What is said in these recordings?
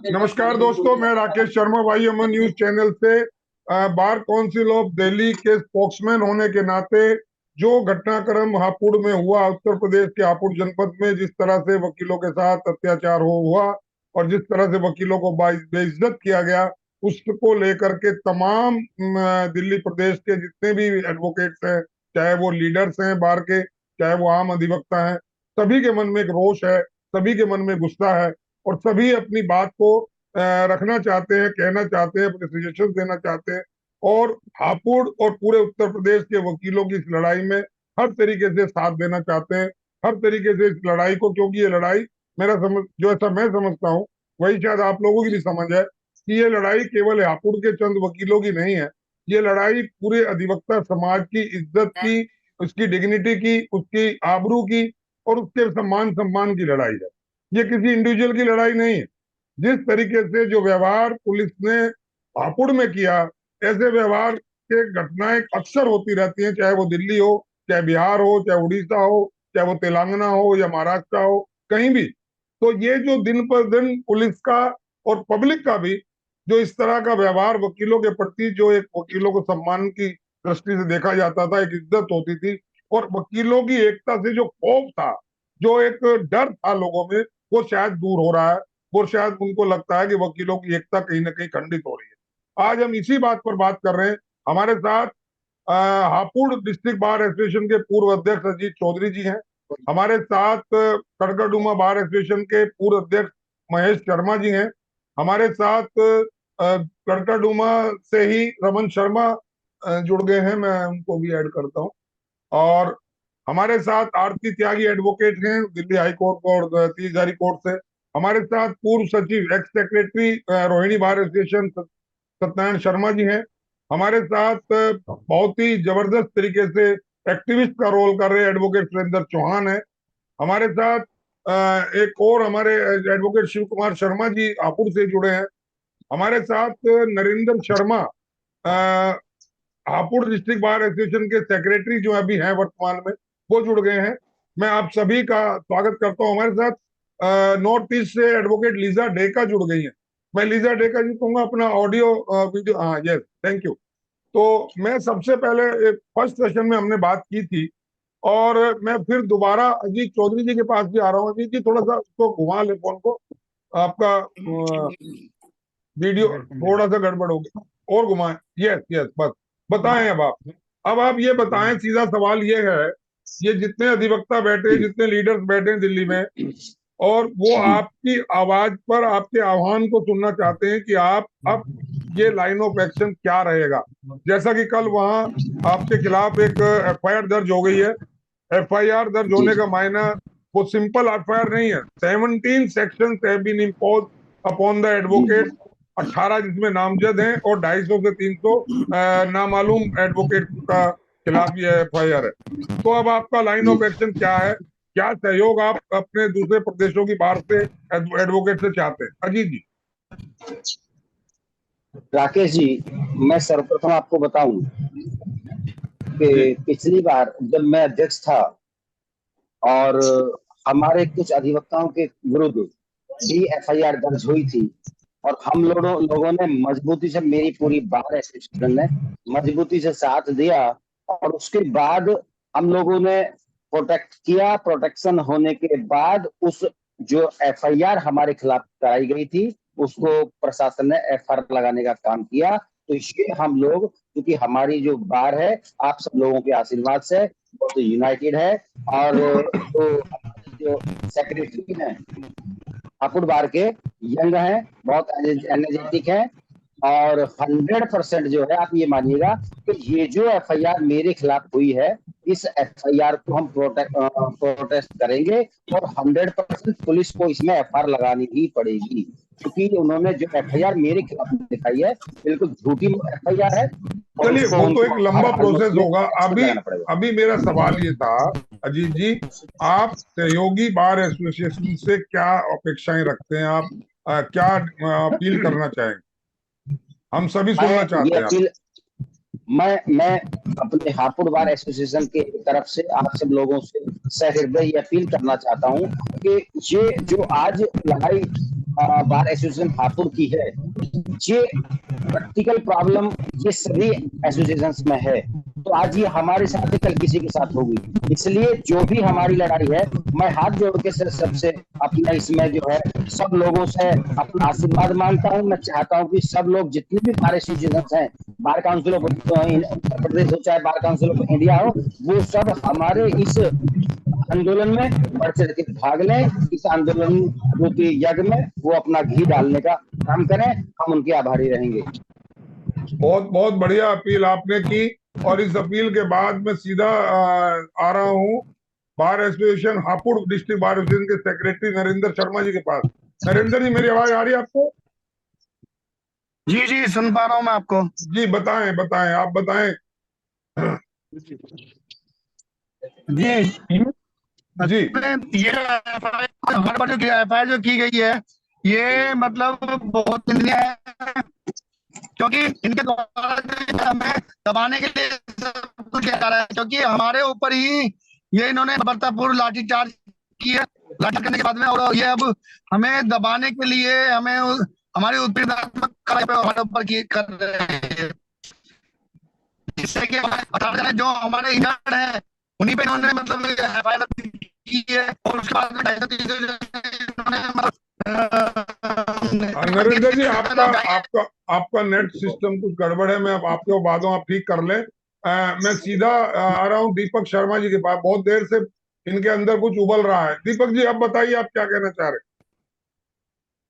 नमस्कार दोस्तों, मैं राकेश शर्मा, भाई अमन न्यूज चैनल से। बार काउंसिल ऑफ दिल्ली के स्पोक्समैन होने के नाते जो घटनाक्रम हापुड़ में हुआ, उत्तर प्रदेश के हापुड़ जनपद में जिस तरह से वकीलों के साथ अत्याचार हुआ और जिस तरह से वकीलों को बेइज्जत किया गया, उसको लेकर के तमाम दिल्ली प्रदेश के जितने भी एडवोकेट्स हैं, चाहे वो लीडर्स हैं बार के, चाहे वो आम अधिवक्ता हैं, सभी के मन में एक रोष है, सभी के मन में गुस्सा है और सभी अपनी बात को रखना चाहते हैं, कहना चाहते हैं, अपने सजेशन देना चाहते हैं। और हापुड़ और पूरे उत्तर प्रदेश के वकीलों की इस लड़ाई में हर तरीके से साथ देना चाहते हैं, हर तरीके से इस लड़ाई को, क्योंकि ये लड़ाई मेरा समझ जो ऐसा मैं समझता हूँ वही शायद आप लोगों की भी समझ है कि ये लड़ाई केवल हापुड़ के चंद वकीलों की नहीं है। ये लड़ाई पूरे अधिवक्ता समाज की इज्जत की, उसकी डिग्निटी की, उसकी आबरू की और उसके सम्मान की लड़ाई है। ये किसी इंडिविजुअल की लड़ाई नहीं है। जिस तरीके से जो व्यवहार पुलिस ने हापुड़ में किया, ऐसे व्यवहार के घटनाएं अक्सर होती रहती हैं, चाहे वो दिल्ली हो, चाहे बिहार हो, चाहे उड़ीसा हो, चाहे वो तेलंगाना हो या महाराष्ट्र हो, कहीं भी। तो ये जो दिन पर दिन पुलिस का और पब्लिक का भी जो इस तरह का व्यवहार वकीलों के प्रति, जो एक वकीलों को सम्मान की दृष्टि से देखा जाता था, एक इज्जत होती थी और वकीलों की एकता से जो खौफ था, जो एक डर था लोगों में, वो शायद दूर हो रहा है। वो शायद उनको लगता है कि वकीलों की एकता कहीं ना कहीं खंडित हो रही है। आज हम इसी बात पर बात कर रहे हैं। हमारे साथ हापुड़ डिस्ट्रिक्ट बार एसोसिएशन के पूर्व अध्यक्ष अजीत चौधरी जी हैं। हमारे साथ कड़कड़डूमा बार एसोसिएशन के पूर्व अध्यक्ष महेश शर्मा जी हैं। हमारे साथ कड़कड़डूमा से ही रमन शर्मा जुड़ गए हैं, मैं उनको भी ऐड करता हूँ। और हमारे साथ आरती त्यागी एडवोकेट हैं दिल्ली हाई कोर्ट और तीसरी कोर्ट से। हमारे साथ पूर्व सचिव ex secretary Rohini bar association Satyanarayan Sharma ji हैं। हमारे साथ बहुत ही जबरदस्त तरीके से एक्टिविस्ट का रोल कर रहे एडवोकेट सुरेंद्र चौहान है। हमारे साथ एक और हमारे एडवोकेट शिव कुमार शर्मा जी हापुड़ से जुड़े हैं। हमारे साथ Narendra Sharma Hapur district bar association के सेक्रेटरी जो अभी हैं वर्तमान में, वो जुड़ गए हैं। मैं आप सभी का स्वागत करता हूं। हमारे साथ नॉर्थ ईस्ट से एडवोकेट लीजा डेका जुड़ गई हैं। मैं लीजा डेका जी कहूंगा अपना ऑडियो वीडियो, हाँ यस, थैंक यू। तो मैं सबसे पहले फर्स्ट सेशन में हमने बात की थी और मैं फिर दोबारा अजीत चौधरी जी के पास भी आ रहा हूँ। अजीत जी थोड़ा सा उसको घुमा ले फोन को, आपका वीडियो थोड़ा सा गड़बड़ हो गया, और घुमाएं। यस यस, बस बताएं अब आप ये बताएं, सीधा सवाल ये है, ये जितने अधिवक्ता बैठे, जितने लीडर्स बैठे हैं दिल्ली में, और वो आपकी आवाज पर, आपके आह्वान को सुनना चाहते हैं कि आप अब ये लाइन ऑफ एक्शन क्या रहेगा। जैसा कि कल वहां आपके खिलाफ एक एफआईआर दर्ज हो गई है। एफआईआर दर्ज होने का मायना वो सिंपल एफआईआर नहीं है। 17 sections have been impose upon the advocate, 18 जिसमें नामजद हैं और 250 से 300 नामालूम एडवोकेट का खिलाफ ये एफआईआर है। तो अब आपका लाइन ऑफ एक्शन क्या है? क्या सहयोग आप अपने दूसरे प्रदेशों की बार से एडवोकेट से चाहते हैं? अजीत जी। राकेश जी, मैं सर्वप्रथम आपको बताऊं कि पिछली बार जब मैं अध्यक्ष था और हमारे कुछ अधिवक्ताओं के विरुद्ध भी एफआईआर दर्ज हुई थी और हम लोगों ने मजबूती से, मेरी पूरी बार एसोसिएशन ने मजबूती से साथ दिया और उसके बाद हम लोगों ने प्रोटेक्ट किया। प्रोटेक्शन होने के बाद उस जो एफआईआर हमारे खिलाफ कराई गई थी उसको प्रशासन ने एफआईआर लगाने का काम किया। तो इसलिए हम लोग, क्योंकि हमारी जो बार है आप सब लोगों के आशीर्वाद से बहुत यूनाइटेड है और जो सेक्रेटरी हैं हापुड़ बार के यंग हैं, बहुत एनर्जेटिक हैं और 100% जो है, आप ये मानिएगा कि ये जो एफआईआर मेरे खिलाफ हुई है, इस एफआईआर को हम प्रोटेस्ट करेंगे और 100% पुलिस को इसमें एफआईआर लगानी ही पड़ेगी, क्योंकि उन्होंने जो एफआईआर मेरे खिलाफ दिखाई है बिल्कुल झूठी एफआईआर है। चलिए, वो तो एक लंबा प्रोसेस होगा। अभी मेरा सवाल ये था अजीत जी, आप सहयोगी बार एसोसिएशन से क्या अपेक्षाएं रखते हैं? आप क्या अपील करना चाहेंगे? हम सभी सुनना चाहते हैं। मैं अपने हापुड़ बार एसोसिएशन के तरफ से आप सब लोगों से सहृदय ये अपील करना चाहता हूं कि ये जो आज लड़ाई बार एसोसिएशन हापुड़ की है, ये प्रैक्टिकल प्रॉब्लम ये सभी एसोसिएशन में है। तो आज ये हमारे साथ है, कल किसी के साथ होगी। इसलिए जो भी हमारी लड़ाई है, मैं हाथ जोड़ के सबसे अपना इसमें जो है सब लोगों से अपना आशीर्वाद मांगता हूं। मैं चाहता हूं कि सब लोग जितने भी बार एसोसिएशन हैं, bar council of Uttar Pradesh हो चाहे बार काउंसिल ऑफ इंडिया हो, वो सब हमारे इस आंदोलन में बढ़ चढ़ के भाग लें। इस आंदोलन रूपी यज्ञ में वो अपना घी डालने का काम करें, हम उनके आभारी रहेंगे। बहुत बहुत बढ़िया अपील आपने की। और इस अपील के बाद मैं सीधा आ रहा हूँ bar association Hapur district bar association के सेक्रेटरी नरेंद्र शर्मा जी के पास। नरेंद्र जी, मेरी आवाज आ रही है आपको? जी जी, सुन पा रहा हूँ मैं आपको। जी बताएं बताएं, आप बताएं। जी जी ये हमारे जो एफआईआर जो की गई है, ये मतलब बहुत निंदनीय है, क्योंकि इनके द्वारा हमें दबाने के लिए सब कुछ किया जा रहा है। क्योंकि हमारे ऊपर ही ये इन्होंने बर्बरतापूर्ण लाठीचार्ज किया, लाठीचार्ज करने के बाद में, और ये अब हमें दबाने के लिए हमें हमारी उत्पीड़नात्मक कार्रवाई हमारे ऊपर कर रहे हैं, जिससे कि 18 जने जो हमारे इंजर्ड हैं उन्हीं पे इन्होंने मतलब एफआईआर की है। और उसके बाद में 250 नरेंद्र जी, आपका आपका नेट सिस्टम कुछ गड़बड़ है। मैं अब आपके बातों आप ठीक कर लें। मैं सीधा आ रहा हूँ दीपक शर्मा जी के पास। बहुत देर से इनके अंदर कुछ उबल रहा है। दीपक जी, अब बताइए आप क्या कहना चाह रहे हैं।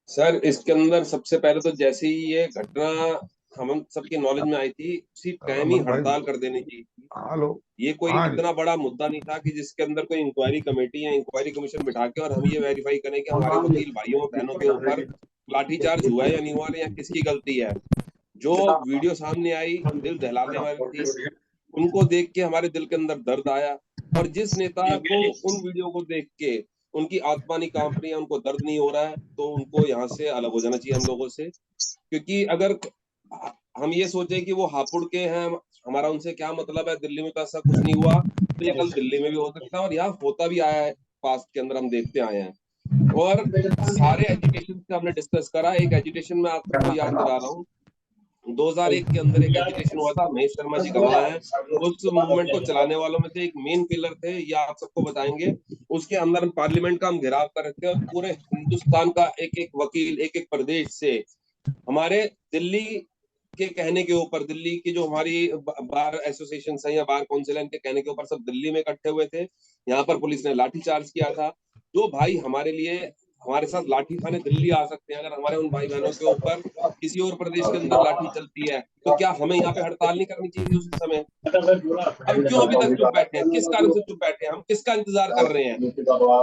सर, इसके अंदर सबसे पहले तो जैसे ही ये घटना हम सबके नॉलेज में आई थी, उसी टाइम ही हड़ताल कर देनी चाहिए थी। हेलो। ये कोई हाँ जी। इतना बड़ा मुद्दा नहीं था कि जिसके अंदर कोई इंक्वायरी कमेटी या इंक्वायरी कमीशन बिठा के और हम ये वेरीफाई करें कि हमारे वकील भाइयों और बहनों के ऊपर लाठीचार्ज हुआ है या नहीं हुआ, या किसकी गलती है। जो वीडियो सामने आई, दिल दहलाने वाली थी। उनको देख के हमारे दिल के अंदर दर्द आया, और जिस नेता को उन वीडियो को देख के उनकी आत्मा नहीं कांप रही है, उनको दर्द नहीं हो रहा है, तो उनको यहाँ से अलग हो जाना चाहिए हम लोगों से। क्योंकि अगर हम ये सोचे कि वो हापुड़ के हैं, हमारा उनसे क्या मतलब है, दिल्ली में तो ऐसा कुछ नहीं हुआ, तो ये कल दिल्ली में भी हो सकता है, और यहाँ होता भी आया है पास्ट के अंदर, हम देखते आए हैं। और सारे एजुटेशन से हमने डिस्कस करा। एक एजुटेशन में आप सबको याद दिला रहा हूँ, 2001 के अंदर एक एजुटेशन हुआ था, महेश शर्मा जी गवाह हैं। उस मूवमेंट को चलाने वालों में से एक मेन पिलर थे, ये आप सबको बताएंगे। उसके अंदर हम पार्लियामेंट का हम घेराव कर रहे थे, और पूरे हिंदुस्तान का एक एक वकील, एक एक प्रदेश से, हमारे दिल्ली के कहने के ऊपर, दिल्ली की जो हमारी बार एसोसिएशन है या बार काउंसिल है, इनके कहने के ऊपर सब दिल्ली में इकट्ठे हुए थे। यहाँ पर पुलिस ने लाठीचार्ज किया था। जो भाई हमारे लिए हमारे साथ लाठी खाने दिल्ली आ सकते हैं, अगर हमारे उन भाई बहनों के ऊपर किसी और प्रदेश के अंदर लाठी चलती है, तो क्या हमें यहाँ पे हड़ताल नहीं करनी चाहिए उस समय? हम क्यों अभी तक चुप बैठे हैं? किस कारण से चुप बैठे हैं? हम किसका इंतजार कर रहे हैं?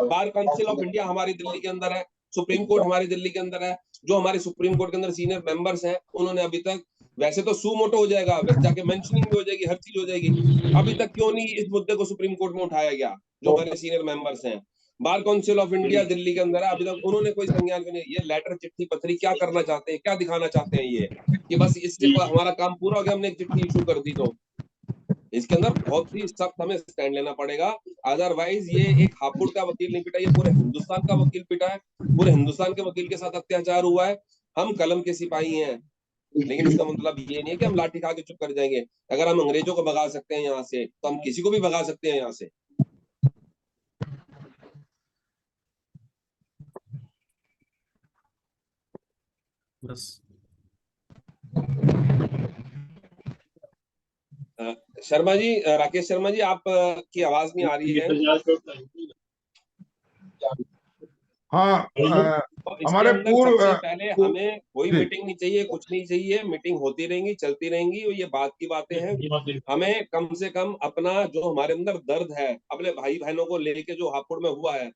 बार काउंसिल ऑफ इंडिया हमारी दिल्ली के अंदर है, सुप्रीम कोर्ट हमारी दिल्ली के अंदर है। जो हमारे सुप्रीम कोर्ट के अंदर सीनियर मेंबर्स हैं, उन्होंने अभी तक, वैसे तो सू मोटो हो जाएगा, जाके मेंशनिंग भी हो जाएगी, हर चीज हो जाएगी, अभी तक क्यों नहीं इस मुद्दे को सुप्रीम कोर्ट में उठाया गया? जो हमारे सीनियर मेंबर्स हैं, bar council of India Delhi के अंदर है, अभी तक उन्होंने कोई संज्ञान भी नहीं। ये लेटर, चिट्ठी, पत्री क्या करना चाहते हैं, क्या दिखाना चाहते हैं ये, कि बस इससे हमारा काम पूरा हो गया, हमने एक चिट्ठी इशू कर दी? तो इसके अंदर बहुत ही सख्त हमें स्टैंड लेना पड़ेगा। अदरवाइज ये एक हापुड़ का वकील नहीं पिटा, ये पूरे हिंदुस्तान का वकील पिटा है। पूरे हिंदुस्तान के वकील के साथ अत्याचार हुआ है। हम कलम के सिपाही हैं, लेकिन इसका मतलब ये नहीं है कि हम लाठी खा के चुप कर जाएंगे। अगर हम अंग्रेजों को भगा सकते हैं यहाँ से, तो हम किसी को भी भगा सकते हैं यहाँ से। बस शर्मा जी, राकेश शर्मा जी, आप की आवाज नहीं आ रही है। हाँ, हमारे पूर्व सबसे पहले हमें कोई मीटिंग नहीं चाहिए, कुछ नहीं चाहिए। मीटिंग होती रहेंगी, चलती रहेंगी, और ये बात की बातें हैं। हमें कम से कम अपना जो हमारे अंदर दर्द है, अपने भाई बहनों को लेके जो हापुड़ में हुआ है,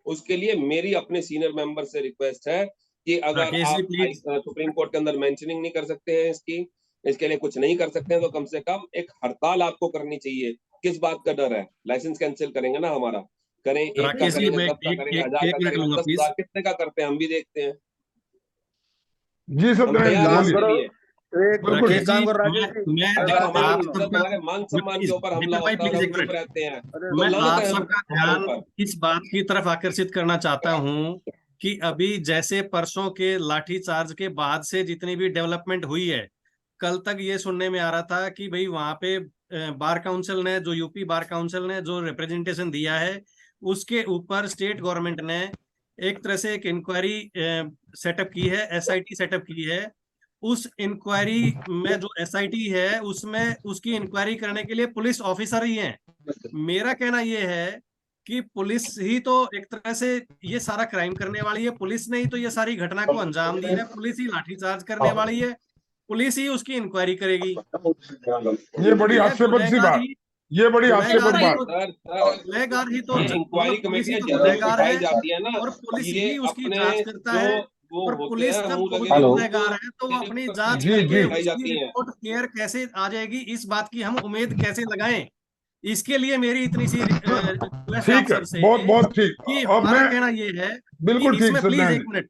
उसके लिए मेरी अपने सीनियर मेंबर से रिक्वेस्ट है कि अगर आप सुप्रीम कोर्ट के अंदर मेंशनिंग नहीं कर सकते हैं, इसके लिए कुछ नहीं कर सकते हैं, तो कम से कम एक हड़ताल आपको करनी चाहिए। किस बात का डर है? लाइसेंस कैंसिल करेंगे ना हमारा, करें, एक का करेंगे, 10 का करेंगे, 1000 का करेंगे, 10,000 कितने का करते हैं हम भी देखते हैं। जी सर, हम तैयार हैं इसके लिए। बिल्कुल राकेश ठीक। जी, जब देखो हमारी आप इज्जत, सबका, हमारे मान सम्मान के ऊपर हमला दीपक भाई होता है और प्लीज हम एक चुप मिनट, रहते हैं तो मैं लानत आप है सबका हमारे ध्यान ऊपर। इस बात की तरफ आकर्षित करना चाहता हूं कि अभी जैसे परसों के लाठीचार्ज के बाद से जितनी भी डेवलपमेंट हुई है, कल तक ये सुनने में आ रहा था कि भाई वहां पे बार काउंसिल ने, जो यूपी बार काउंसिल ने जो रिप्रेजेंटेशन दिया है, उसके ऊपर स्टेट गवर्नमेंट ने एक तरह से एक इंक्वायरी सेटअप की है, एसआईटी सेटअप की है। उस इंक्वायरी में जो एसआईटी है उसमें उसकी इंक्वायरी करने के लिए पुलिस ऑफिसर ही हैं। मेरा कहना यह है कि पुलिस ही तो एक तरह से ये सारा क्राइम करने वाली है, पुलिस ने ही तो ये सारी घटना को अंजाम दिया है, पुलिस ही लाठीचार्ज करने वाली है, पुलिस ही उसकी इंक्वायरी करेगी। ये बड़ी यह हास्यास्पद सी गुनहगार बात, ही ये बड़ी गुनहगार हास्यास्पद ही बात। तो गुनहगार ही तो ये इंक्वायरी मतलब पुलिस ही कमेटियां तो जितनी भी गुनहगार बिठाई है, जाती है ना, और पुलिस ये ही उसकी अपने जांच करता जो है। वो और होते पुलिस हैं जब मुंह खुद लगे ही हेलो। गुनहगार है तो वो अपनी जांच जी करके जी बिठाई उसकी जाती है। रिपोर्ट क्लियर कैसे आ जाएगी, इस बात की हम उम्मीद कैसे लगाएं। इसके लिए मेरी इतनी सी रिक्वेस्ट आप ठीक है, सबसे बहुत बहुत ठीक। कि अब हमारा मैं कहना ये है कि बिल्कुल ठीक इसमें प्लीज सत्यनारायण एक मिनट,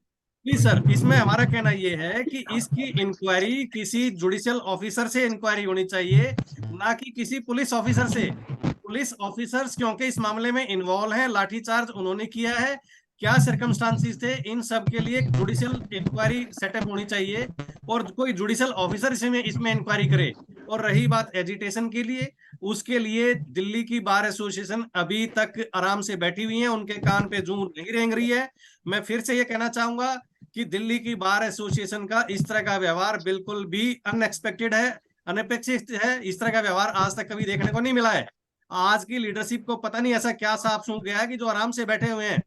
प्लीज सर, इसमें हमारा कहना ये है कि इसकी इंक्वायरी किसी जुडिशियल ऑफिसर से इंक्वायरी होनी चाहिए, ना कि किसी पुलिस ऑफिसर से। पुलिस ऑफिसर्स क्योंकि इस मामले में इन्वॉल्व हैं, लाठीचार्ज उन्होंने किया है, क्या सर्कमस्टांसिस थे, इन सब के लिए एक जुडिशियल इंक्वायरी सेटअप होनी चाहिए और कोई जुडिशियल ऑफिसर इसमें इसमें इंक्वायरी करे। और रही बात एजिटेशन के लिए, उसके लिए दिल्ली की बार एसोसिएशन अभी तक आराम से बैठी हुई है, उनके कान पे जूं नहीं रेंग रही है। मैं फिर से ये कहना चाहूंगा कि दिल्ली की बार एसोसिएशन का इस तरह का व्यवहार बिल्कुल भी अनएक्सपेक्टेड है, अनपेक्षित है। इस तरह का व्यवहार आज तक कभी देखने को नहीं मिला है। आज की लीडरशिप को पता नहीं ऐसा क्या सांप सूंघ गया है कि जो आराम से बैठे हुए हैं।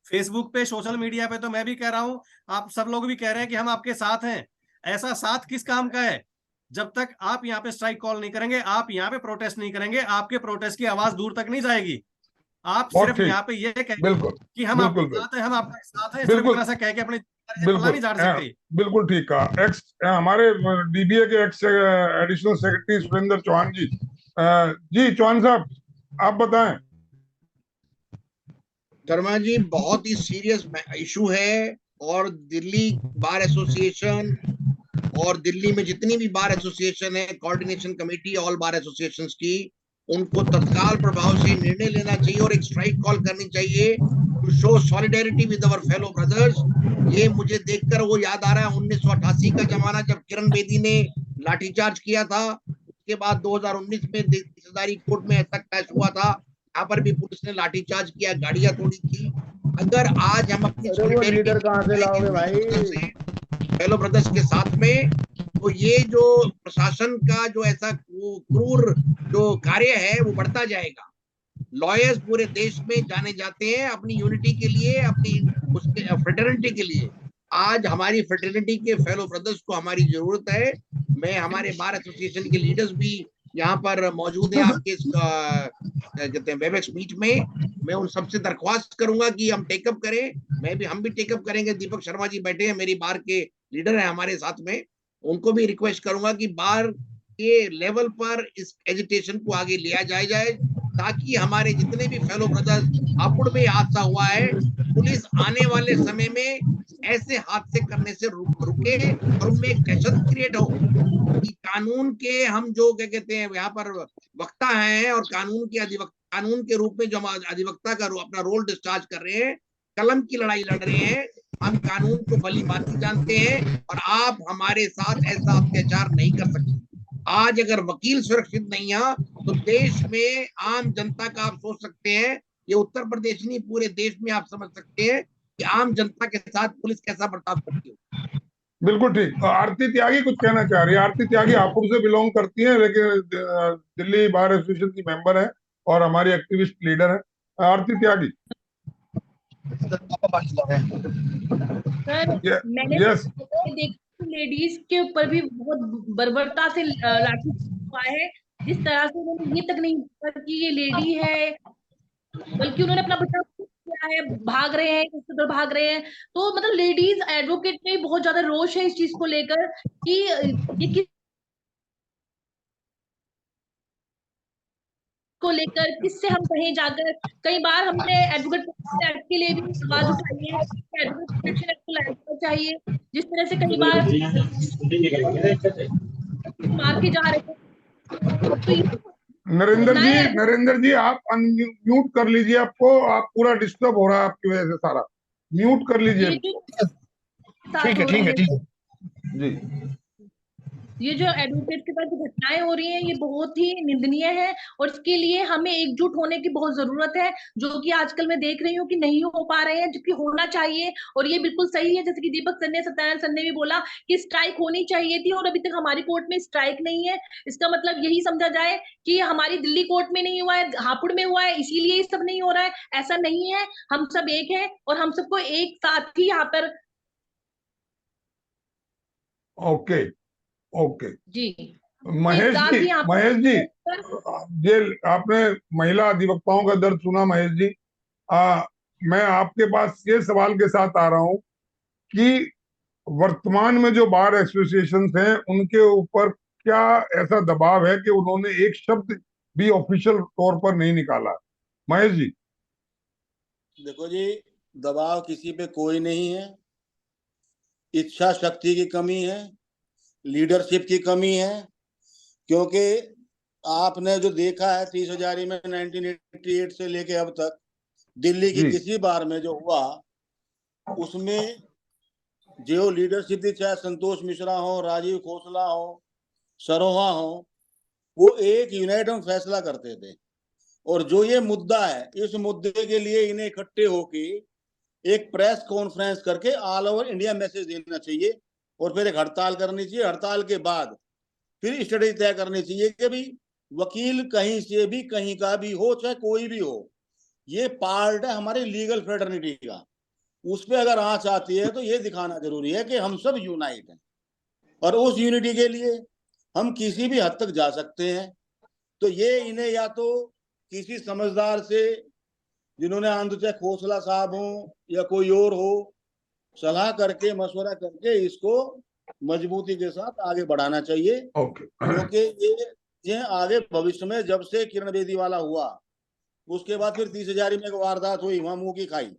फेसबुक पे, सोशल मीडिया पे तो मैं भी कह रहा हूं, आप सब लोग भी कह रहे हैं कि हम आपके साथ हैं। ऐसा साथ किस काम का है? जब तक आप यहाँ पे स्ट्राइक कॉल नहीं करेंगे, आप यहाँ पे प्रोटेस्ट नहीं करेंगे, आपके प्रोटेस्ट की आवाज दूर तक नहीं जाएगी। आप बहुत सिर्फ ठीक। यहाँ पे ये कहें बिल्कुल कि हम आपके बिल्कुल साथ हैं, हम आपके साथ हैं, सिर्फ बिल्कुल इतना सा कह के अपने पल्ला बिल्कुल नहीं झाड़ सकते। बिल्कुल ठीक कहा। एक्स हमारे डीबीए के ex additional secretary Surendra Chauhan ji. जी चौहान साहब, आप बताएं। शर्मा जी, बहुत ही सीरियस इशू है, और दिल्ली बार एसोसिएशन और दिल्ली में जितनी भी बार एसोसिएशन है, कोऑर्डिनेशन कमेटी ऑल बार एसोसिएशंस की, उनको तत्काल प्रभाव से निर्णय लेना चाहिए और एक स्ट्राइक कॉल करनी चाहिए to show solidarity with our fellow brothers. ये मुझे देखकर वो याद आ रहा है 1988 का जमाना, जब किरण बेदी ने लाठीचार्ज किया था। उसके बाद 2019 में हिस्सेदारी कोर्ट में ऐसा क्लैश हुआ था, यहाँ पर भी पुलिस ने लाठीचार्ज किया, गाड़ियां तोड़ी थी। अगर आज हम अपनी सॉलिडेरिटी फेलो ब्रदर्स के साथ में, तो ये जो प्रशासन का जो ऐसा क्रूर जो कार्य है वो बढ़ता जाएगा। लॉयर्स पूरे देश में जाने जाते हैं अपनी यूनिटी के लिए, अपनी उसके फ्रेटर्निटी के लिए। आज हमारी फ्रेटर्निटी के फेलो ब्रदर्स को हमारी जरूरत है। मैं हमारे बार एसोसिएशन के लीडर्स भी यहाँ पर मौजूद हैं आपके कहते हैं वेबएक्स मीट में। मैं उन सबसे दरख्वास्त करूंगा कि हम टेकअप करें, हम भी टेकअप करेंगे। दीपक शर्मा जी बैठे हैं, मेरी बार के लीडर है हमारे साथ में, उनको भी रिक्वेस्ट करूंगा कि बार के लेवल पर इस एजिटेशन को आगे लिया जाए, ताकि हमारे जितने भी फेलो ब्रदर्स, हापुड़ में हादसा हुआ है, पुलिस आने वाले समय में ऐसे हादसे करने से रुके और उनमें एक दहशत क्रिएट हो कि कानून के हम जो क्या कहते हैं यहाँ पर वक्ता हैं, और कानून के रूप में जो हम अधिवक्ता का अपना रोल डिस्चार्ज कर रहे हैं, कलम की लड़ाई लड़ रहे हैं, हम कानून को भली भांति जानते हैं, और आप हमारे साथ ऐसा अत्याचार नहीं कर सकते। आज अगर वकील सुरक्षित नहीं है, तो देश में आम जनता का आप सोच सकते हैं, ये उत्तर प्रदेश नहीं पूरे देश में आप समझ सकते हैं कि आम जनता के साथ पुलिस कैसा बर्ताव करती है। बिल्कुल ठीक। आरती त्यागी कुछ कहना चाह रही है। आरती त्यागी हापुड़ से बिलोंग करती है, लेकिन दिल्ली बार एसोसिएशन की मेंबर है और हमारी एक्टिविस्ट लीडर है। आरती त्यागी। सर, मैंने यस। देखा लेडीज के ऊपर भी बहुत बर्बरता से लाठी हुआ है। जिस तरह से उन्होंने ये तक नहीं देखा कि ये लेडी है, बल्कि उन्होंने अपना बचाव किया है, भाग रहे हैं, इस तरह भाग रहे हैं। तो मतलब लेडीज एडवोकेट में बहुत ज्यादा रोष है इस चीज को लेकर कि ये को लेकर किससे हम कहीं जाकर, कई बार हमने एडवोकेट प्रोटेक्शन एक्ट के लिए भी आवाज उठाई है, एडवोकेट प्रोटेक्शन एक्ट को लागू करना चाहिए। जिस तरह से कई बार मार के जा रहे हैं, तो ये नरेंद्र जी आप अनम्यूट कर लीजिए, आपको आप पूरा डिस्टर्ब हो रहा है आपकी वजह से, सारा म्यूट कर लीजिए। ठीक है जी। ये जो एडवोकेट के साथ जो घटनाएं हो रही हैं ये बहुत ही निंदनीय है, और इसके लिए हमें एकजुट होने की बहुत जरूरत है, जो कि आजकल मैं देख रही हूँ कि नहीं हो पा रहे हैं, जबकि होना चाहिए। और ये बिल्कुल सही है, जैसे कि दीपक सर ने, सत्यानंद सर ने भी बोला कि स्ट्राइक होनी चाहिए थी, और अभी तक हमारी कोर्ट में स्ट्राइक नहीं है। इसका मतलब यही समझा जाए कि हमारी दिल्ली कोर्ट में नहीं हुआ है, हापुड़ में हुआ है, इसीलिए ये सब नहीं हो रहा है। ऐसा नहीं है, हम सब एक है और हम सबको एक साथ ही यहाँ पर। ओके जी महेश जी, ये आपने महिला अधिवक्ताओं का दर्द सुना। महेश जी, मैं आपके पास ये सवाल के साथ आ रहा हूं कि वर्तमान में जो बार एसोसिएशन हैं उनके ऊपर क्या ऐसा दबाव है कि उन्होंने एक शब्द भी ऑफिशियल तौर पर नहीं निकाला? महेश जी। देखो जी, दबाव किसी पे कोई नहीं है, इच्छा शक्ति की कमी है, लीडरशिप की कमी है। क्योंकि आपने जो देखा है 30 हजारी में 1988 से लेके अब तक दिल्ली की किसी बार में जो हुआ, उसमें जो लीडरशिप थी, चाहे संतोष मिश्रा हो, राजीव खोसला हो, सरोहा हो, वो एक यूनाइटेड फैसला करते थे। और जो ये मुद्दा है, इस मुद्दे के लिए इन्हें इकट्ठे होके एक प्रेस कॉन्फ्रेंस करके ऑल ओवर इंडिया मैसेज देना चाहिए, और फिर एक हड़ताल करनी चाहिए। हड़ताल के बाद फिर स्ट्रेटेजी तय करनी चाहिए कि भाई वकील कहीं से भी, कहीं का भी हो, चाहे कोई भी हो, ये पार्ट है हमारी लीगल फ्रेटर्निटी का। उस पर अगर आंच आती है तो ये दिखाना जरूरी है कि हम सब यूनाइट हैं, और उस यूनिटी के लिए हम किसी भी हद तक जा सकते हैं। तो ये इन्हें या तो किसी समझदार से, जिन्होंने आंदोलन, चाहे खोसला साहब हो या कोई और हो, सलाह करके, मशवरा करके इसको मजबूती के साथ आगे बढ़ाना चाहिए। क्योंकि ये आगे भविष्य में, जब से किरण बेदी वाला हुआ, उसके बाद फिर 30 हजारी में एक वारदात हुई, वहां मुंह की खाई,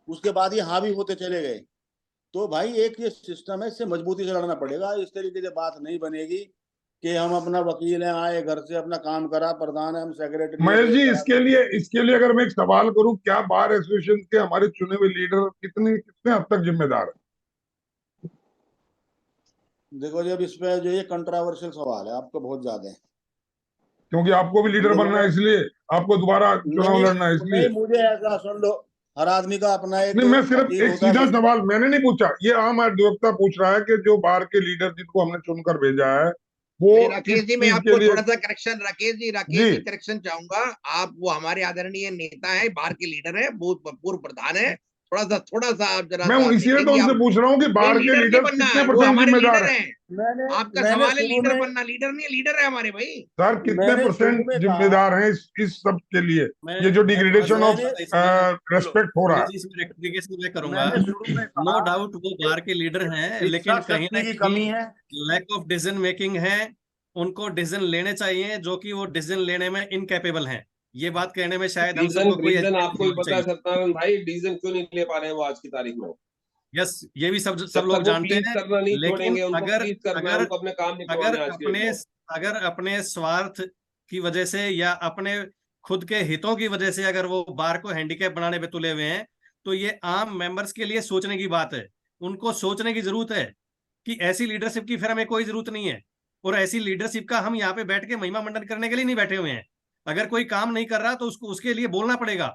उसके बाद ये हावी होते चले गए। तो भाई एक ये सिस्टम है, इससे मजबूती से लड़ना पड़ेगा। इस तरीके से बात नहीं बनेगी कि हम अपना वकील हैं, आए घर से अपना काम करा, प्रधान है, हम सेक्रेटरी। महेश जी, इसके लिए अगर मैं एक सवाल करूं, क्या बार एसोसिएशन के हमारे चुने हुए लीडर कितने हद तक जिम्मेदार है? देखो जी, अब इस पे जो ये कंट्रोवर्शियल सवाल है, आपको बहुत ज्यादा है, क्योंकि आपको भी लीडर बनना है, इसलिए आपको दोबारा चुनाव लड़ना है, इसलिए। मुझे ऐसा सुन लो, हर आदमी का अपना एक नहीं, मैं सिर्फ एक सीधा सवाल मैंने नहीं पूछा, ये आम अधिवक्ता पूछ रहा है कि जो बार के लीडर जिनको हमने चुनकर भेजा है वो राकेश जी, मैं आपको थोड़ा सा करेक्शन, राकेश जी करेक्शन चाहूंगा। आप वो हमारे आदरणीय नेता है, बार के लीडर है, पूर्व प्रधान है। थोड़ा सा आप जरा, मैं इसीलिए तो उनसे पूछ रहा हूँ कि बार के लीडर कितने % जिम्मेदार है? आपका सवाल है लीडर बनना, लीडर नहीं, लीडर है हमारे भाई। सर, कितने % जिम्मेदार हैं इस सब के लिए, ये जो डिग्रेडेशन ऑफ रेस्पेक्ट हो रहा है? इसमें रेक्टिफिकेशन मैं करूंगा। नो डाउट वो बार के लीडर हैं, लेकिन कहीं ना कहीं लैक ऑफ डिसीजन मेकिंग है। उनको डिसीजन लेने चाहिए, जो कि वो डिसीजन लेने में इनकैपेबल हैं। ये बात कहने में शायद हम सबको कोई आपको भी पता है सत्यानंद भाई, डिसीजन क्यों नहीं ले पा रहे हैं वो आज की तारीख में? यस, ये भी सब लोग जानते हैं, लेकिन अगर अपने स्वार्थ की वजह से या अपने खुद के हितों की वजह से अगर वो बार को हैंडीकैप बनाने पे तुले हुए हैं, तो ये आम मेंबर्स के लिए सोचने की बात है। उनको सोचने की जरूरत है कि ऐसी लीडरशिप की फिर हमें कोई जरूरत नहीं है, और ऐसी लीडरशिप का हम यहाँ पे बैठ के महिमा मंडन करने के लिए नहीं बैठे हुए हैं। अगर कोई काम नहीं कर रहा तो उसके लिए बोलना पड़ेगा।